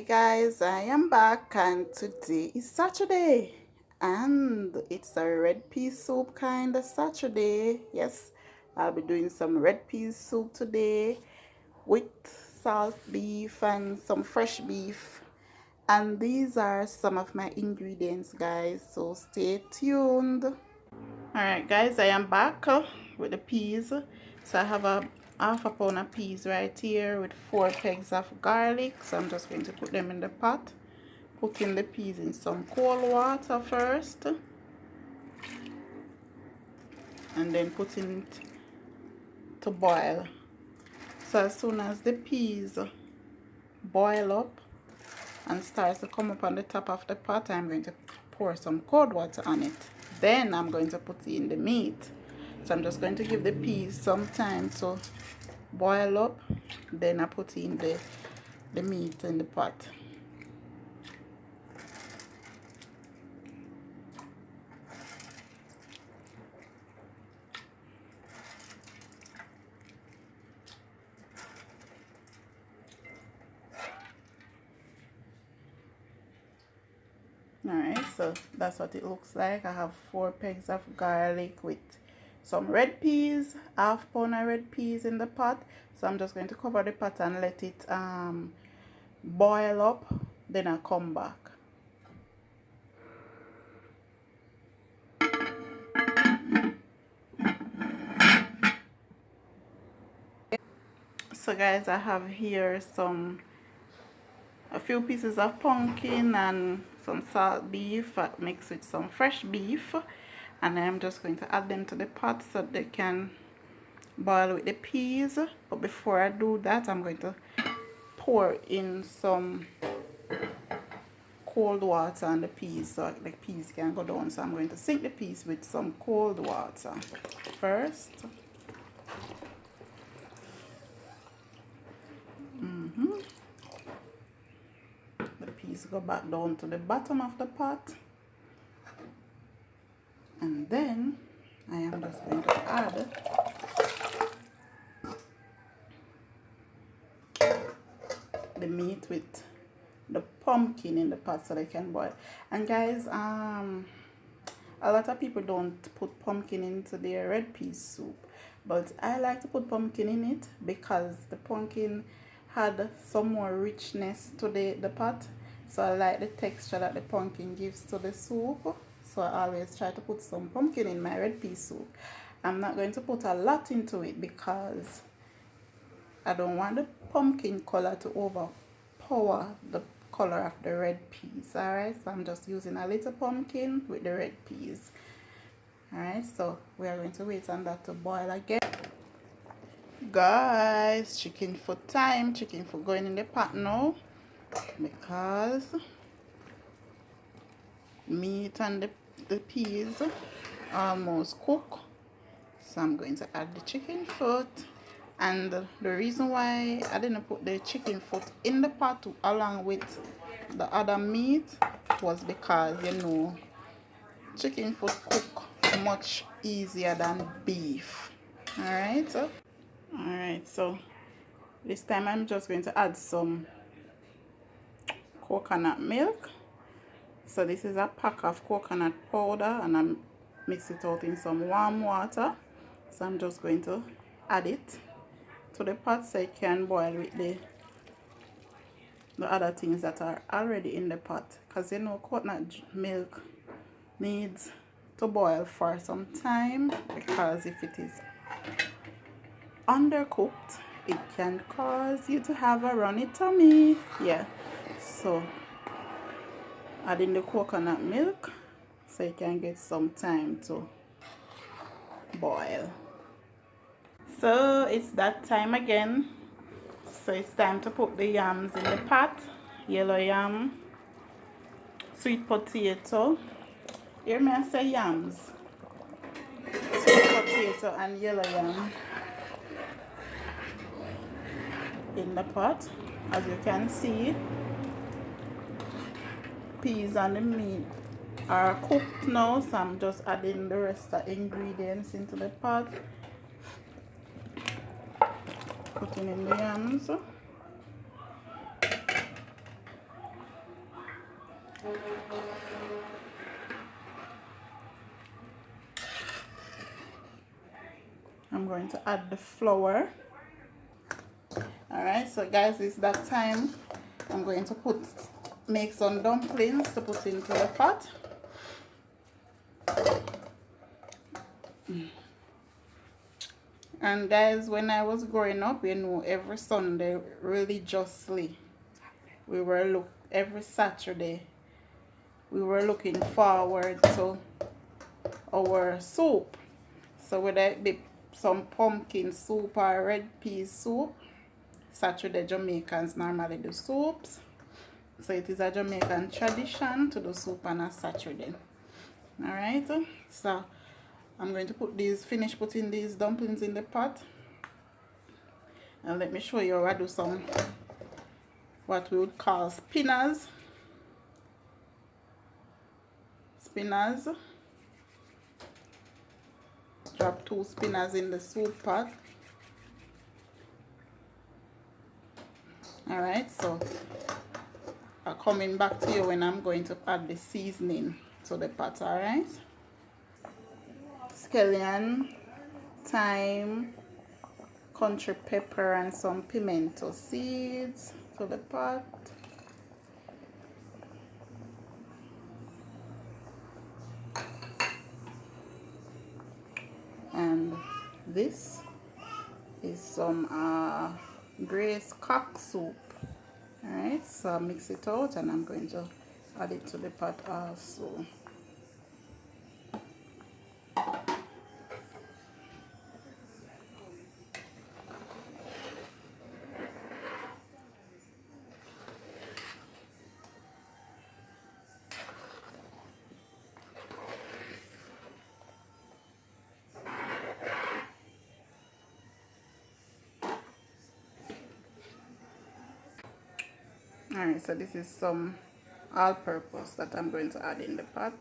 Guys, I am back and today is Saturday and it's a red pea soup kind of Saturday. Yes, I'll be doing some red pea soup today with salt beef and some fresh beef, and these are some of my ingredients, guys, so stay tuned. Alright guys, I am back with the peas. So I have a half a pound of peas right here with 4 pegs of garlic. So I'm just going to put them in the pot. Putting the peas in some cold water first. And then putting it to boil. So as soon as the peas boil up and starts to come up on the top of the pot, I'm going to pour some cold water on it. Then I'm going to put in the meat. So I'm just going to give the peas some time to boil up. Then I put in the meat in the pot. Alright, so that's what it looks like. I have 4 pegs of garlic with some red peas, half pound of red peas in the pot. So I'm just going to cover the pot and let it boil up. Then I'll come back. So guys, I have here a few pieces of pumpkin and some salt beef mixed with some fresh beef, and I'm just going to add them to the pot so they can boil with the peas. But before I do that, I'm going to pour in some cold water on the peas so the peas can go down. So I'm going to sink the peas with some cold water first. The peas go back down to the bottom of the pot, and then I am just going to add the meat with the pumpkin in the pot so they can boil. And guys, a lot of people don't put pumpkin into their red pea soup, but I like to put pumpkin in it because the pumpkin had some more richness to the pot. So I like the texture that the pumpkin gives to the soup. So I always try to put some pumpkin in my red pea soup. I'm not going to put a lot into it because I don't want the pumpkin color to overpower the color of the red peas. Alright, so I'm just using a little pumpkin with the red peas. Alright, so we are going to wait on that to boil again. Guys, chicken foot time. Chicken foot going in the pot now because meat and the peas almost cook. So I'm going to add the chicken foot. And the reason why I didn't put the chicken foot in the pot along with the other meat was because, you know, chicken foot cook much easier than beef. Alright, so this time I'm just going to add some coconut milk. So this is a pack of coconut powder, and I'm mix it out in some warm water. So I'm just going to add it to the pot so it can boil with the other things that are already in the pot, because you know coconut milk needs to boil for some time, because if it is undercooked it can cause you to have a runny tummy. Yeah, so add in the coconut milk so it can get some time to boil. So it's that time again. So it's time to put the yams in the pot. Yellow yam, sweet potato. Hear me, I say yams. Sweet potato and yellow yam in the pot. As you can see, peas and the meat are cooked now, so I'm just adding the rest of the ingredients into the pot. Putting in the yams. I'm going to add the flour. Alright, so guys, it's that time. I'm going to make some dumplings to put into the pot. And guys, when I was growing up, you know, every Sunday religiously, every Saturday we were looking forward to our soup. So whether it be some pumpkin soup or red pea soup, Saturday Jamaicans normally do soups. So it is a Jamaican tradition to do soup on a Saturday. Alright, so I'm going to finish putting these dumplings in the pot. And let me show you how I do some, what we would call spinners. Drop 2 spinners in the soup pot. Alright, so I'm coming back to you when I'm going to add the seasoning to the pot. Alright, scallion, thyme, country pepper, and some pimento seeds to the pot. And this is some Grace cock soup. Alright, so I'll mix it out and I'm going to add it to the pot also. Alright, so this is some all-purpose that I'm going to add in the pot.